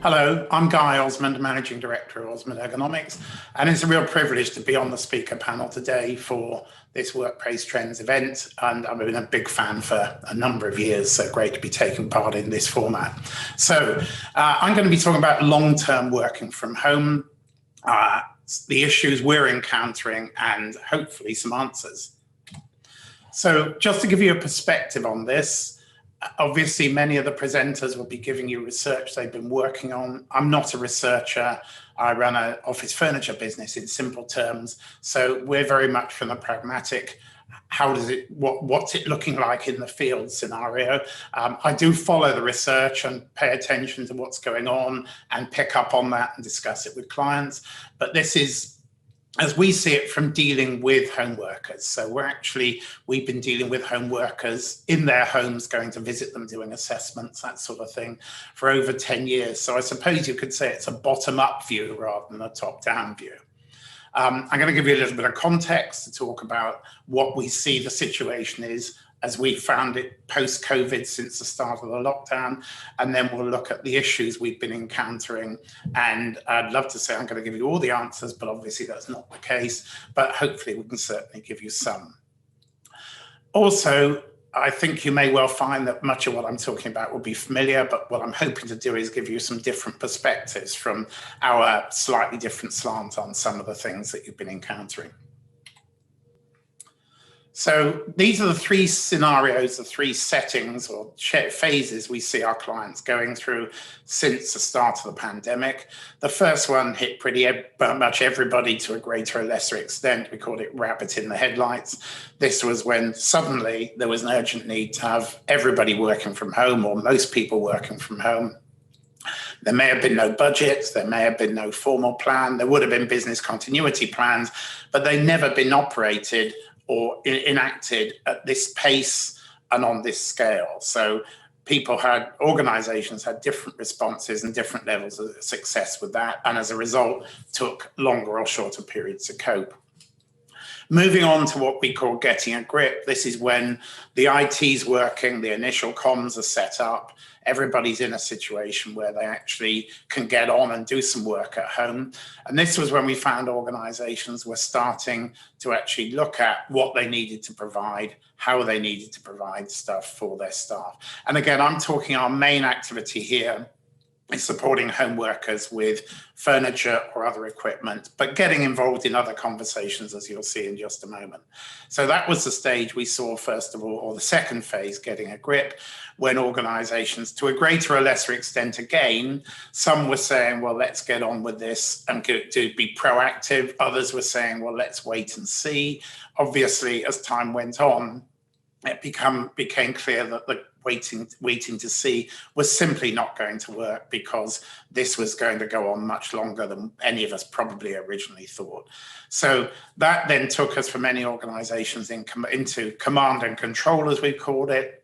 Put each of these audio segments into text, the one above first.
Hello, I'm Guy Osmond, Managing Director of Osmond Ergonomics, and it's a real privilege to be on the speaker panel today for this Workplace Trends event, and I've been a big fan for a number of years, so great to be taking part in this format. So I'm going to be talking about long-term working from home, the issues we're encountering, and hopefully some answers. So just to give you a perspective on this, obviously, many of the presenters will be giving you research they've been working on. I'm not a researcher. I run an office furniture business in simple terms. So we're very much from the pragmatic, what's it looking like in the field scenario. I do follow the research and pay attention to what's going on and pick up on that and discuss it with clients. But this is, as we see it, from dealing with home workers. So we've been dealing with home workers in their homes, going to visit them, doing assessments, that sort of thing, for over 10 years. So I suppose you could say it's a bottom-up view rather than a top-down view. I'm going to give you a little bit of context to talk about what we see the situation is as we found it post-COVID since the start of the lockdown, and then we'll look at the issues we've been encountering. And I'd love to say I'm going to give you all the answers, but obviously that's not the case, but hopefully we can certainly give you some. Also, I think you may well find that much of what I'm talking about will be familiar, but what I'm hoping to do is give you some different perspectives from our slightly different slant on some of the things that you've been encountering. So these are the three scenarios, the three settings or phases we see our clients going through since the start of the pandemic. The first one hit pretty much everybody to a greater or lesser extent. We called it rabbit in the headlights. This was when suddenly there was an urgent need to have everybody working from home, or most people working from home. There may have been no budgets, there may have been no formal plan, there would have been business continuity plans, but they've never been operated or enacted at this pace and on this scale. So organizations had different responses and different levels of success with that, and as a result, took longer or shorter periods to cope. Moving on to what we call getting a grip. This is when the IT's working, the initial comms are set up, everybody's in a situation where they actually can get on and do some work at home. And this was when we found organizations were starting to actually look at what they needed to provide, how they needed to provide stuff for their staff. And again, I'm talking our main activity here is supporting home workers with furniture or other equipment, but getting involved in other conversations, as you'll see in just a moment. So that was the stage we saw, first of all, or the second phase, getting a grip, when organizations, to a greater or lesser extent again, some were saying, well, let's get on with this and to be proactive. Others were saying, well, let's wait and see. Obviously, as time went on, it became clear that the waiting to see was simply not going to work, because this was going to go on much longer than any of us probably originally thought. So that then took us for many organizations into command and control, as we called it.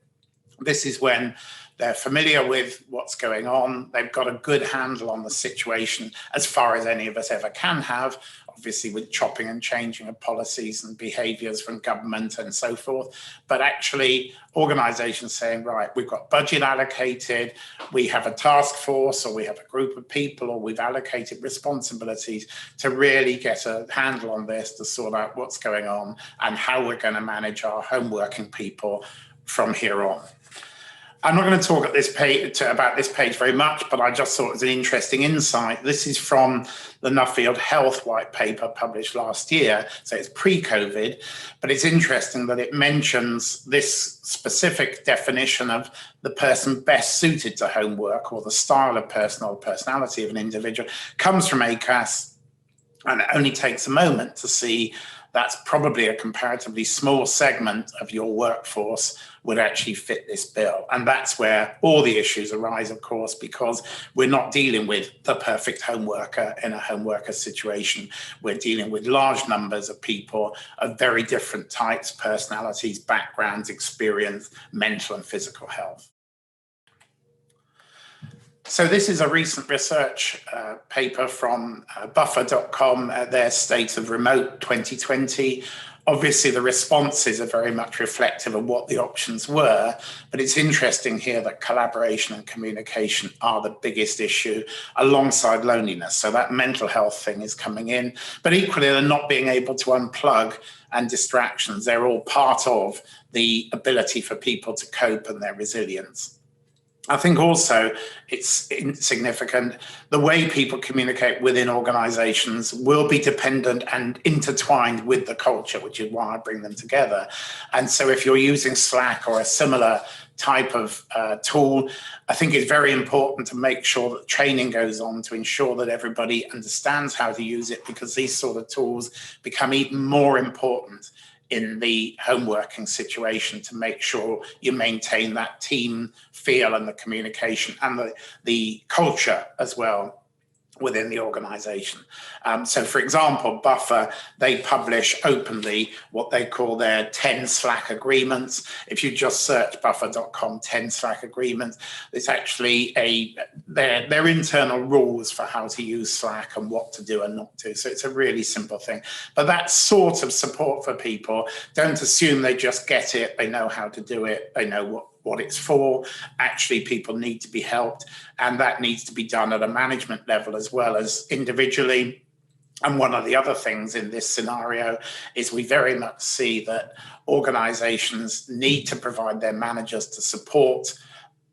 This is when they're familiar with what's going on. They've got a good handle on the situation, as far as any of us ever can have, obviously with chopping and changing of policies and behaviours from government and so forth. But actually, organisations saying, right, we've got budget allocated, we have a task force, or we have a group of people, or we've allocated responsibilities to really get a handle on this, to sort out what's going on and how we're going to manage our home working people from here on. I'm not going to talk about this page very much, but I just thought it was an interesting insight. This is from the Nuffield Health white paper published last year, so it's pre-COVID, but it's interesting that it mentions this specific definition of the person best suited to home work, or the style of person or personality of an individual, comes from ACAS, and it only takes a moment to see that's probably a comparatively small segment of your workforce would actually fit this bill. And that's where all the issues arise, of course, because we're not dealing with the perfect home worker in a home worker situation. We're dealing with large numbers of people of very different types, personalities, backgrounds, experience, mental and physical health. So this is a recent research paper from buffer.com, their State of Remote 2020, Obviously, the responses are very much reflective of what the options were, but it's interesting here that collaboration and communication are the biggest issue alongside loneliness. So that mental health thing is coming in, but equally they're not being able to unplug and distractions. They're all part of the ability for people to cope and their resilience. I think also it's significant the way people communicate within organizations will be dependent and intertwined with the culture, which is why I bring them together. And so if you're using Slack or a similar type of tool, I think it's very important to make sure that training goes on to ensure that everybody understands how to use it, because these sort of tools become even more important in the home working situation to make sure you maintain that team feel and the communication and the culture as well within the organization. So for example, Buffer, they publish openly what they call their 10 Slack agreements. If you just search buffer.com 10 Slack agreements, it's actually their internal rules for how to use Slack and what to do and not do. So it's a really simple thing. But that sort of support for people, don't assume they just get it, they know how to do it, they know what it's for. Actually, people need to be helped, and that needs to be done at a management level as well as individually. And one of the other things in this scenario is we very much see that organizations need to provide their managers to support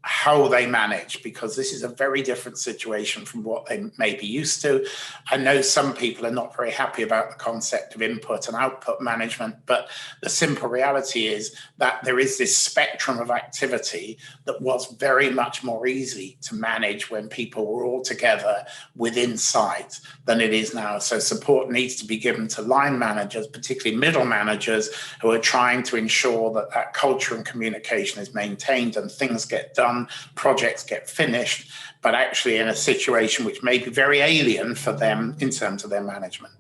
how they manage, because this is a very different situation from what they may be used to. I know some people are not very happy about the concept of input and output management, but the simple reality is that there is this spectrum of activity that was very much more easy to manage when people were all together within sight than it is now. So support needs to be given to line managers, particularly middle managers, who are trying to ensure that that culture and communication is maintained and things get done, projects get finished, but actually in a situation which may be very alien for them in terms of their management.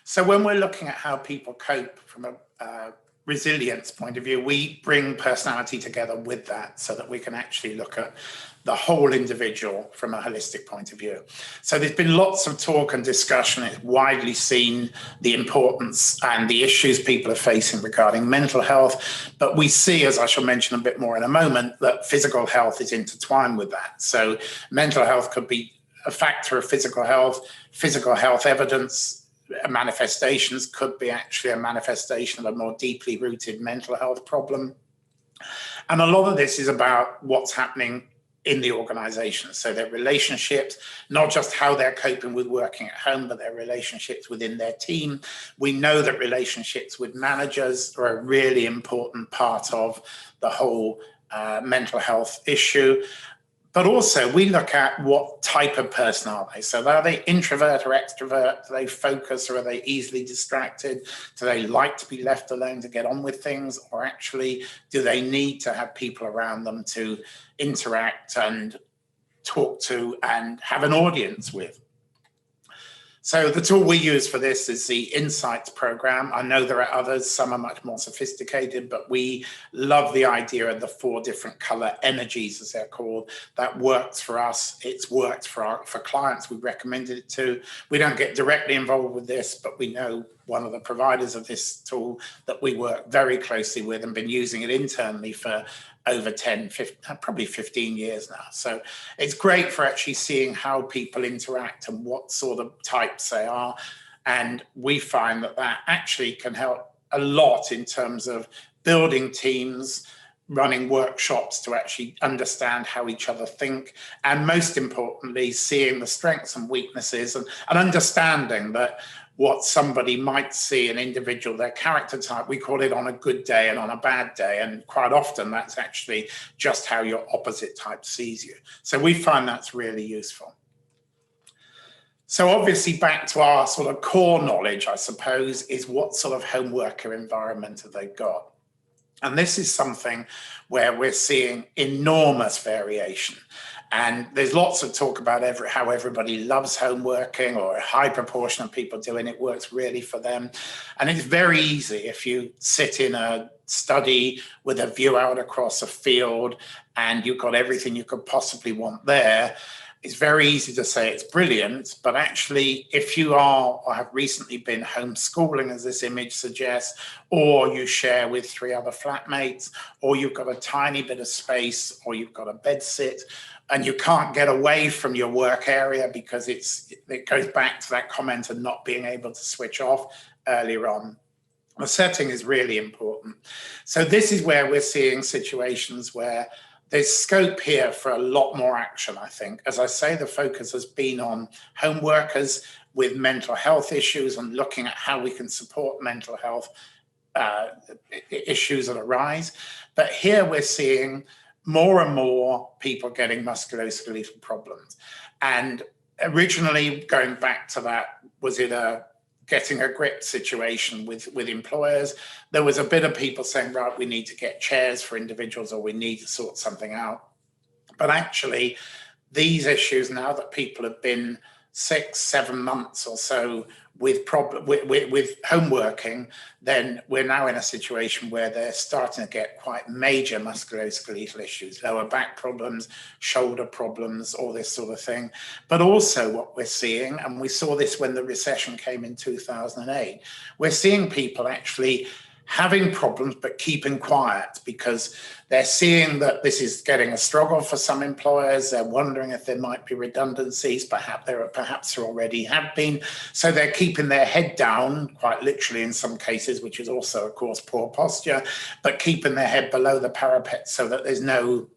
So when we're looking at how people cope from a resilience point of view, we bring personality together with that so that we can actually look at the whole individual from a holistic point of view. So there's been lots of talk and discussion. It's widely seen the importance and the issues people are facing regarding mental health. But we see, as I shall mention a bit more in a moment, that physical health is intertwined with that. So mental health could be a factor of physical health evidence manifestations could be actually a manifestation of a more deeply rooted mental health problem. And a lot of this is about what's happening in the organization. So their relationships, not just how they're coping with working at home, but their relationships within their team. We know that relationships with managers are a really important part of the whole mental health issue. But also we look at what type of person are they? So are they introvert or extrovert? Do they focus or are they easily distracted? Do they like to be left alone to get on with things? Or actually, do they need to have people around them to interact and talk to and have an audience with? So the tool we use for this is the Insights program. I know there are others, some are much more sophisticated, but we love the idea of the 4 different color energies, as they're called. That works for us. It's worked for clients we've recommended it to. We don't get directly involved with this, but we know one of the providers of this tool that we work very closely with and been using it internally for over 10, 15, probably 15 years now. So it's great for actually seeing how people interact and what sort of types they are. And we find that that actually can help a lot in terms of building teams, running workshops to actually understand how each other think, and most importantly, seeing the strengths and weaknesses and understanding that what somebody might see, an individual, their character type, we call it on a good day and on a bad day. And quite often that's actually just how your opposite type sees you. So we find that's really useful. So obviously back to our sort of core knowledge, I suppose, is what sort of home worker environment have they got? And this is something where we're seeing enormous variation. And there's lots of talk about how everybody loves home working, or a high proportion of people doing it works really for them. And it's very easy if you sit in a study with a view out across a field and you've got everything you could possibly want there. it's very easy to say it's brilliant, but actually, if you are or have recently been homeschooling, as this image suggests, or you share with 3 other flatmates, or you've got a tiny bit of space, or you've got a bed sit, and you can't get away from your work area because it goes back to that comment of not being able to switch off earlier on. The setting is really important. So this is where we're seeing situations where there's scope here for a lot more action, I think. As I say, the focus has been on home workers with mental health issues and looking at how we can support mental health issues that arise. But here we're seeing more and more people getting musculoskeletal problems. And originally, going back to that, was it a getting a grip situation with employers? There was a bit of people saying, right, we need to get chairs for individuals, or we need to sort something out. But actually, these issues, now that people have been 6-7 months or so with home working, then we're now in a situation where they're starting to get quite major musculoskeletal issues, lower back problems, shoulder problems, all this sort of thing. But also what we're seeing, and we saw this when the recession came in 2008, we're seeing people actually having problems but keeping quiet because they're seeing that this is getting a struggle for some employers. They're wondering if there might be redundancies. Perhaps there already have been. So they're keeping their head down, quite literally in some cases, which is also, of course, poor posture, but keeping their head below the parapet so that there's no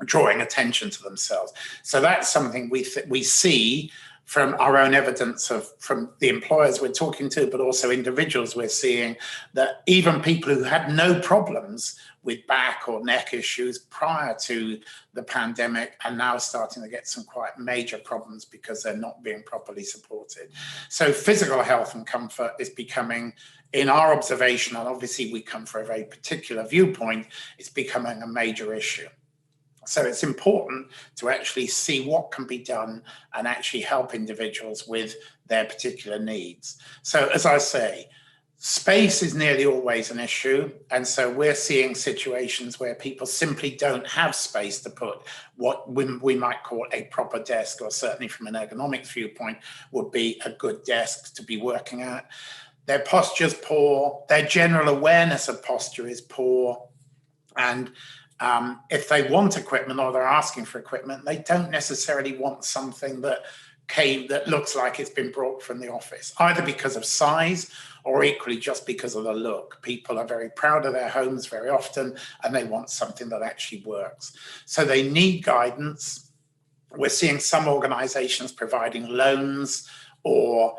drawing attention to themselves. So that's something we see from our own evidence from the employers we're talking to, but also individuals we're seeing, that even people who had no problems with back or neck issues prior to the pandemic are now starting to get some quite major problems because they're not being properly supported. So physical health and comfort is becoming, in our observation, and obviously we come from a very particular viewpoint, it's becoming a major issue. So it's important to actually see what can be done and actually help individuals with their particular needs. So as I say, space is nearly always an issue. And so we're seeing situations where people simply don't have space to put what we might call a proper desk, or certainly from an ergonomics viewpoint would be a good desk to be working at. Their posture's poor, their general awareness of posture is poor, and if they want equipment or they're asking for equipment, they don't necessarily want something that looks like it's been brought from the office, either because of size or equally just because of the look. People are very proud of their homes very often, and they want something that actually works. So they need guidance. We're seeing some organizations providing loans or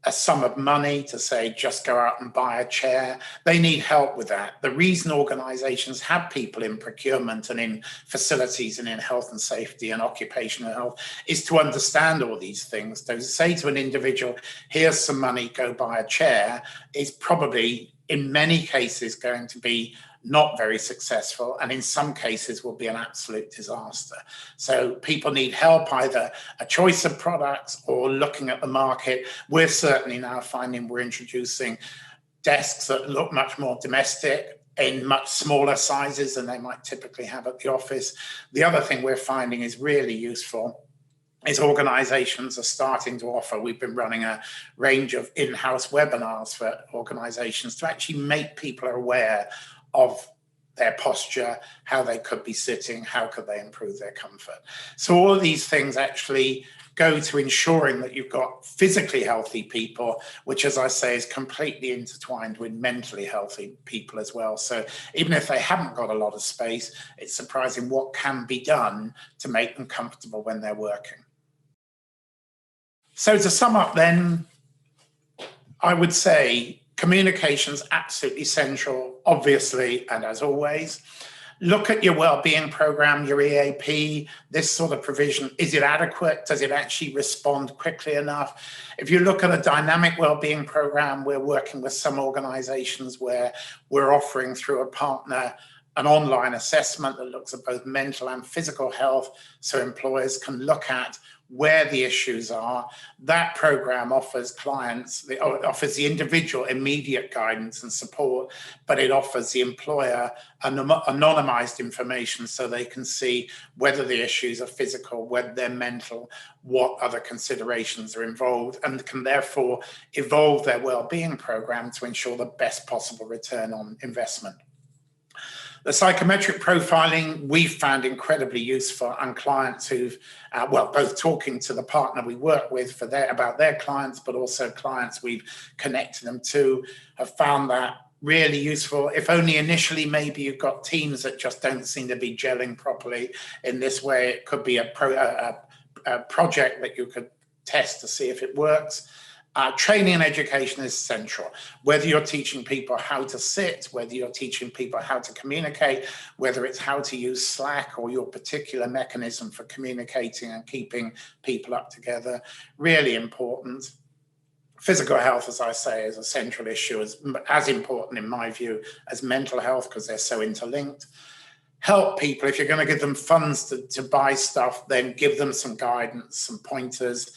a sum of money to say, just go out and buy a chair. They need help with that. The reason organizations have people in procurement and in facilities and in health and safety and occupational health is to understand all these things. To say to an individual, here's some money, go buy a chair, is probably in many cases going to be not very successful, and in some cases will be an absolute disaster. So people need help, either a choice of products or looking at the market. We're certainly now finding we're introducing desks that look much more domestic in much smaller sizes than they might typically have at the office. The other thing we're finding is really useful is organizations are starting to offer, we've been running a range of in-house webinars for organizations to actually make people aware of their posture, how they could be sitting, how could they improve their comfort. So all of these things actually go to ensuring that you've got physically healthy people, which, as I say, is completely intertwined with mentally healthy people as well. So even if they haven't got a lot of space, it's surprising what can be done to make them comfortable when they're working. So to sum up then, I would say communication's absolutely central, obviously, and as always. Look at your wellbeing program, your EAP, this sort of provision. Is it adequate? Does it actually respond quickly enough? If you look at a dynamic wellbeing program, we're working with some organizations where we're offering through a partner an online assessment that looks at both mental and physical health, so employers can look at where the issues are. That program offers clients, offers the individual immediate guidance and support, but it offers the employer anonymized information so they can see whether the issues are physical, whether they're mental, what other considerations are involved, and can therefore evolve their wellbeing program to ensure the best possible return on investment. The psychometric profiling we've found incredibly useful on clients who've, both talking to the partner we work with about their clients, but also clients we've connected them to, have found that really useful. If only initially, maybe you've got teams that just don't seem to be gelling properly. In this way, it could be a project that you could test to see if it works. Training and education is central. Whether you're teaching people how to sit, whether you're teaching people how to communicate, whether it's how to use Slack or your particular mechanism for communicating and keeping people up together, really important. Physical health, as I say, is a central issue, as important in my view as mental health, because they're so interlinked. Help people. If you're going to give them funds to buy stuff, then give them some guidance, some pointers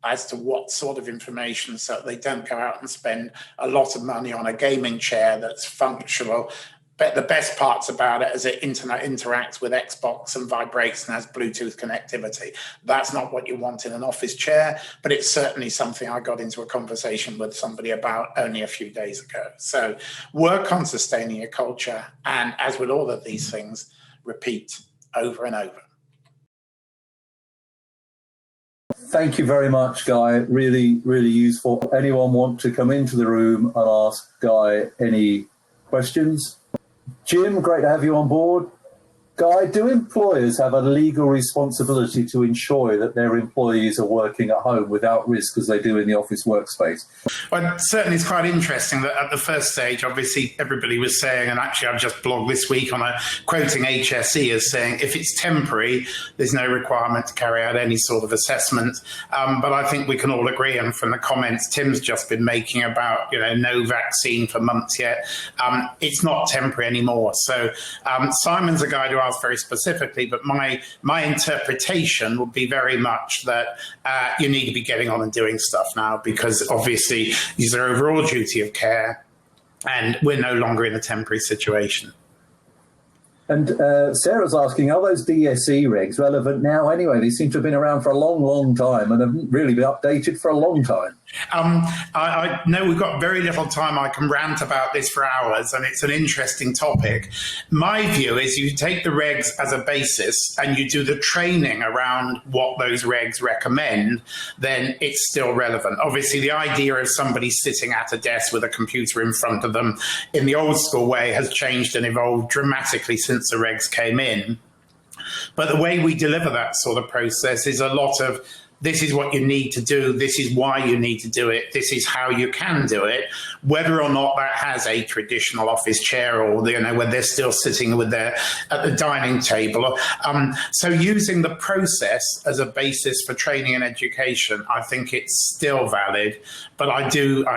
as to what sort of information, so that they don't go out and spend a lot of money on a gaming chair that's functional. But the best parts about it is it interacts with Xbox and vibrates and has Bluetooth connectivity. That's not what you want in an office chair, but it's certainly something I got into a conversation with somebody about only a few days ago. So work on sustaining your culture, and as with all of these things, repeat over and over. Thank you very much, Guy. Really, really useful. Anyone want to come into the room and ask Guy any questions? Jim, great to have you on board. Guy, do employers have a legal responsibility to ensure that their employees are working at home without risk as they do in the office workspace? Well, certainly it's quite interesting that at the first stage, obviously everybody was saying, and actually I've just blogged this week on quoting HSE as saying, if it's temporary, there's no requirement to carry out any sort of assessment. But I think we can all agree, and from the comments Tim's just been making about, no vaccine for months yet, it's not temporary anymore. So Simon's a guy who asked very specifically, but my interpretation would be very much that you need to be getting on and doing stuff now, because obviously these are overall duty of care and we're no longer in a temporary situation. And Sarah's asking, are those DSE regs relevant now anyway? They seem to have been around for a long, long time and haven't really been updated for a long time. I know we've got very little time. I can rant about this for hours, and it's an interesting topic. My view is you take the regs as a basis and you do the training around what those regs recommend, then it's still relevant. Obviously, the idea of somebody sitting at a desk with a computer in front of them in the old school way has changed and evolved dramatically since the regs came in. But the way we deliver that sort of process is a lot of, this is what you need to do, this is why you need to do it, this is how you can do it, whether or not that has a traditional office chair or when they're still sitting with at the dining table. So using the process as a basis for training and education, I think it's still valid, but I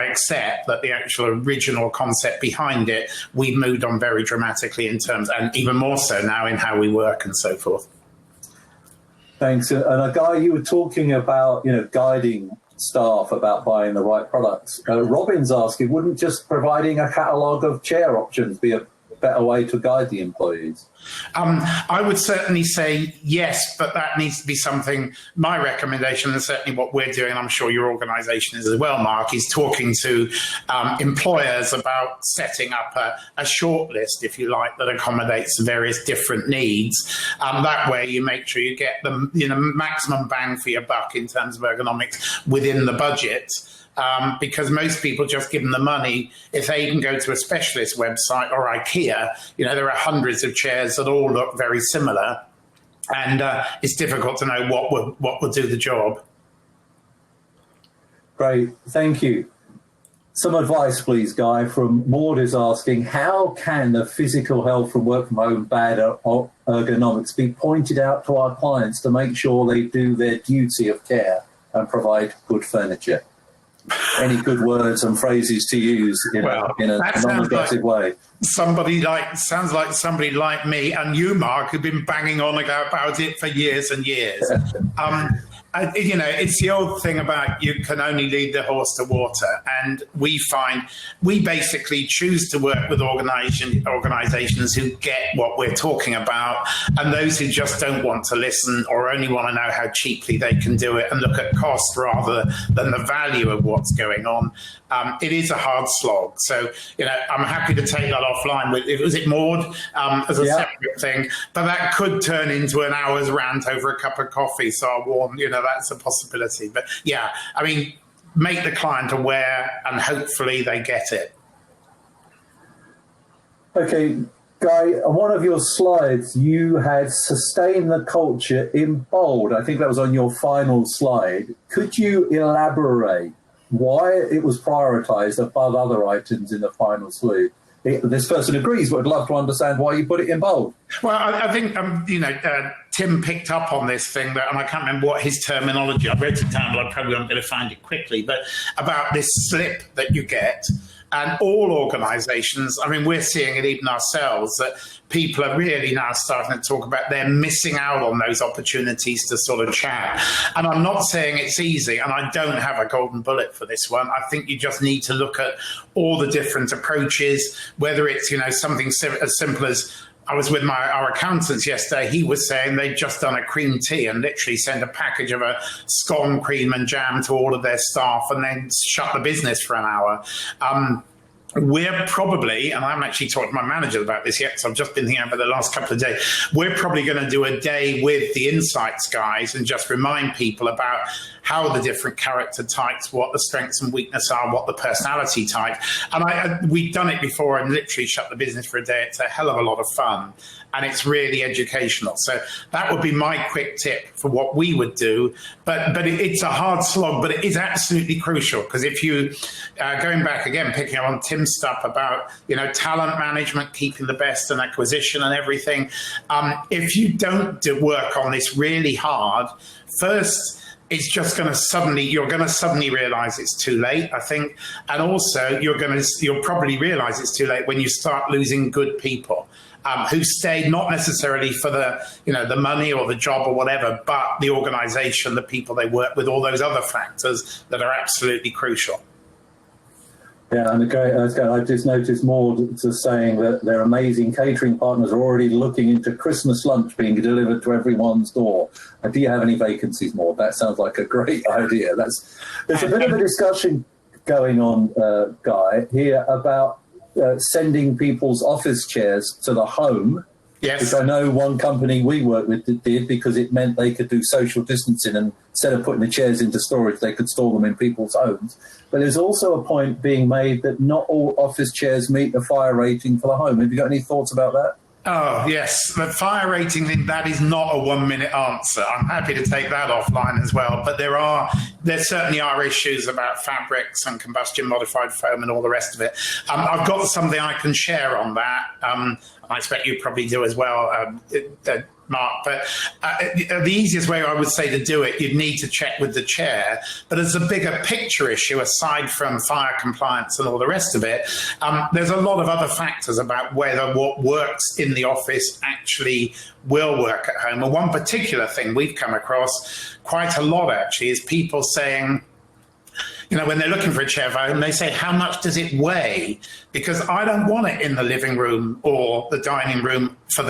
accept that the actual original concept behind it, we've moved on very dramatically in terms, and even more so now in how we work and so forth. Thanks. And Guy, you were talking about, guiding staff about buying the right products. Robin's asking, wouldn't just providing a catalogue of chair options be a better way to guide the employees? I would certainly say yes, but that needs to be something, my recommendation, and certainly what we're doing, I'm sure your organisation is as well, Mark, is talking to employers about setting up a short list, if you like, that accommodates various different needs. That way you make sure you get the maximum bang for your buck in terms of ergonomics within the budget. Because most people just give them the money. If they can go to a specialist website or IKEA, there are hundreds of chairs that all look very similar, and it's difficult to know what will do the job. Great, thank you. Some advice, please, Guy, from Maud is asking, how can the physical health from work from home bad ergonomics be pointed out to our clients to make sure they do their duty of care and provide good furniture? Any good words and phrases to use in a non-aggressive way? sounds like somebody like me and you, Mark, who've been banging on about it for years and years. It's the old thing about you can only lead the horse to water. And we basically choose to work with organizations who get what we're talking about, and those who just don't want to listen or only want to know how cheaply they can do it and look at cost rather than the value of what's going on. It is a hard slog. So, I'm happy to take that offline was it Maud as a separate thing, but that could turn into an hour's rant over a cup of coffee. So I'll warn, that's a possibility. But make the client aware and hopefully they get it. Okay, Guy, on one of your slides, you had sustain the culture in bold. I think that was on your final slide. Could you elaborate why it was prioritized above other items in the final slide? This person agrees, but I'd love to understand why you put it in bold. Well, I think, Tim picked up on this thing, and I can't remember what his terminology, I wrote it down, but I probably won't be able to find it quickly, but about this slip that you get. And all organisations, we're seeing it even ourselves, that people are really now starting to talk about they're missing out on those opportunities to sort of chat. And I'm not saying it's easy, and I don't have a golden bullet for this one. I think you just need to look at all the different approaches, whether it's, something as simple as, I was with our accountants yesterday. He was saying they'd just done a cream tea and literally sent a package of a scone, cream and jam to all of their staff and then shut the business for an hour. We're probably, and I haven't actually talked to my manager about this yet, so I've just been thinking about the last couple of days, we're probably going to do a day with the insights guys and just remind people about how the different character types, what the strengths and weaknesses are, what the personality type. And we've done it before and literally shut the business for a day. It's a hell of a lot of fun and it's really educational. So that would be my quick tip for what we would do. But it's a hard slog, but it is absolutely crucial because if you, going back again, picking up on Tim's stuff about, talent management, keeping the best and acquisition and everything. If you don't do work on this really hard, first, you're going to suddenly realize it's too late, I think. And also you'll probably realize it's too late when you start losing good people who stay not necessarily for the money or the job or whatever, but the organization, the people they work with, all those other factors that are absolutely crucial. Yeah, and I just noticed more to saying that their amazing catering partners are already looking into Christmas lunch being delivered to everyone's door. Do you have any vacancies, Maud? That sounds like a great idea. There's a bit of a discussion going on, Guy, here about sending people's office chairs to the home. Yes. Which I know one company we work with did because it meant they could do social distancing and instead of putting the chairs into storage, they could store them in people's homes. But there's also a point being made that not all office chairs meet the fire rating for the home. Have you got any thoughts about that? Oh, yes. The fire rating thing, that is not a 1 minute answer. I'm happy to take that offline as well. But there certainly are issues about fabrics and combustion modified foam and all the rest of it. I've got something I can share on that. I expect you probably do as well, Mark. But the easiest way I would say to do it, you'd need to check with the chair. But as a bigger picture issue, aside from fire compliance and all the rest of it, there's a lot of other factors about whether what works in the office actually will work at home. And one particular thing we've come across quite a lot actually is people saying, when they're looking for a chair for home, they say, how much does it weigh? Because I don't want it in the living room or the dining room for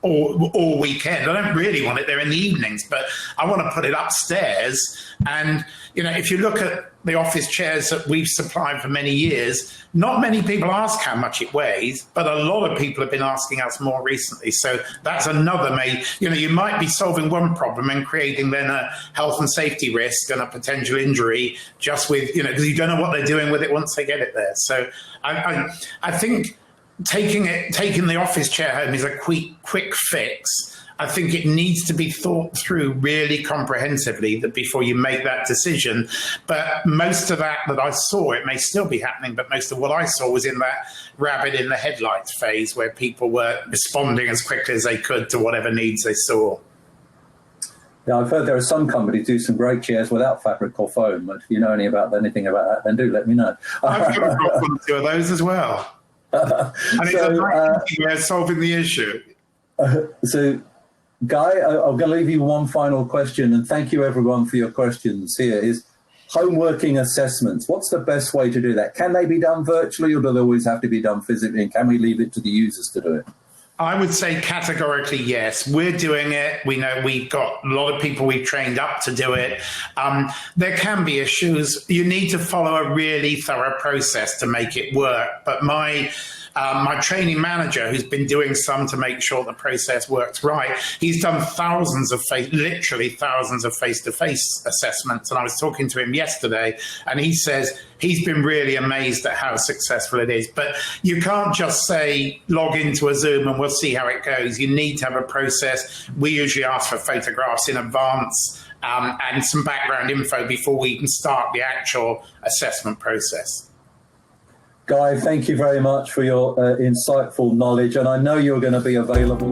all weekend. I don't really want it there in the evenings, but I want to put it upstairs. And, if you look at the office chairs that we've supplied for many years, not many people ask how much it weighs, but a lot of people have been asking us more recently. So that's another you might be solving one problem and creating then a health and safety risk and a potential injury just with, because you don't know what they're doing with it once they get it there. So I think taking the office chair home is a quick fix. I think it needs to be thought through really comprehensively before you make that decision. But most of that I saw, it may still be happening, but most of what I saw was in that rabbit in the headlights phase where people were responding as quickly as they could to whatever needs they saw. Yeah, I've heard there are some companies do some great chairs without fabric or foam. But if you know anything about that, then do let me know. I've got one or two of those as well. And it's a nice way of solving the issue. So, Guy, I'm going to leave you one final question, and thank you everyone for your questions here, is home working assessments. What's the best way to do that? Can they be done virtually, or do they always have to be done physically? And can we leave it to the users to do it? I would say categorically yes. We're doing it. We know we've got a lot of people we've trained up to do it. There can be issues. You need to follow a really thorough process to make it work. But my training manager, who's been doing some to make sure the process works right, he's done literally thousands of face-to-face assessments. And I was talking to him yesterday, and he says he's been really amazed at how successful it is. But you can't just say, log into a Zoom and we'll see how it goes. You need to have a process. We usually ask for photographs in advance and some background info before we can start the actual assessment process. Guy, thank you very much for your insightful knowledge, and I know you're going to be available.